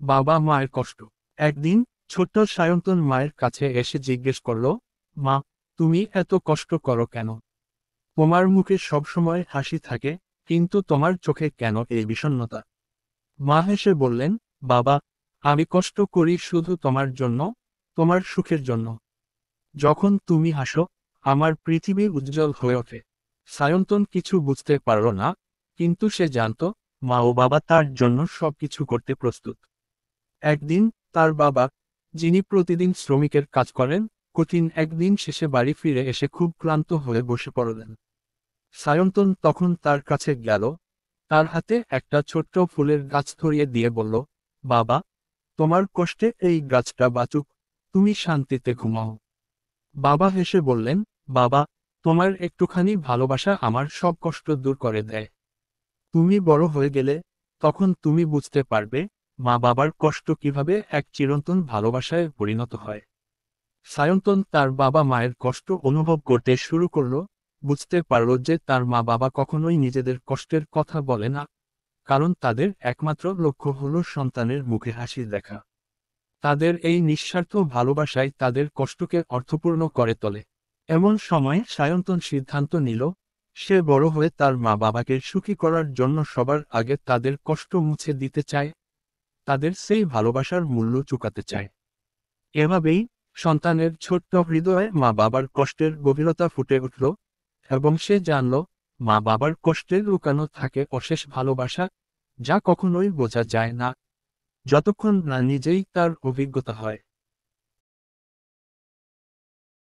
বাবা মায়ের কষ্ট। একদিন ছোট্ট সায়ন্তন মায়ের কাছে এসে জিজ্ঞেস করল, মা, তুমি এত কষ্ট করো কেন? তোমার মুখে সবসময় হাসি থাকে, কিন্তু তোমার চোখে কেন এই বিষণ্ণতা? মা হেসে বললেন, বাবা, আমি কষ্ট করি শুধু তোমার জন্য, তোমার সুখের জন্য। যখন তুমি হাসো, আমার পৃথিবী উজ্জ্বল হয়ে ওঠে। সায়ন্তন কিছু বুঝতে পারল না, কিন্তু সে জানত মা ও বাবা তার জন্য সবকিছু করতে প্রস্তুত। একদিন তার বাবা, যিনি প্রতিদিন শ্রমিকের কাজ করেন, কঠিন একদিন শেষে বাড়ি ফিরে এসে খুব ক্লান্ত হয়ে বসে পড়লেন। সায়ন্তন তখন তার কাছে গেল, তার হাতে একটা ছোট্ট ফুলের গাছ ধরিয়ে দিয়ে বলল, বাবা, তোমার কষ্টে এই গাছটা বাঁচুক, তুমি শান্তিতে ঘুমাও। বাবা হেসে বললেন, বাবা, তোমার একটুখানি ভালোবাসা আমার সব কষ্ট দূর করে দেয়। তুমি বড় হয়ে গেলে, তখন তুমি বুঝতে পারবে মা বাবার কষ্ট কিভাবে এক চিরন্তন ভালোবাসায় পরিণত হয়। সায়ন্তন তার বাবা মায়ের কষ্ট অনুভব করতে শুরু করল, বুঝতে পারল যে তার মা বাবা কখনোই নিজেদের কষ্টের কথা বলে না, কারণ তাদের একমাত্র লক্ষ্য হলো সন্তানের মুখে হাসি দেখা। তাদের এই নিঃস্বার্থ ভালোবাসায় তাদের কষ্টকে অর্থপূর্ণ করে তোলে। এমন সময় সায়ন্তন সিদ্ধান্ত নিল, সে বড় হয়ে তার মা বাবাকে সুখী করার জন্য সবার আগে তাদের কষ্ট মুছে দিতে চায়, তাদের সেই ভালোবাসার মূল্য চুকাতে চায়। এভাবেই সন্তানের ছোট্ট হৃদয়ে মা বাবার কষ্টের গভীরতা ফুটে উঠল, এবং সে জানল মা বাবার কষ্টে লুকানো থাকে অশেষ ভালোবাসা, যা কখনোই বোঝা যায় না, যতক্ষণ না নিজেই তার অভিজ্ঞতা হয়।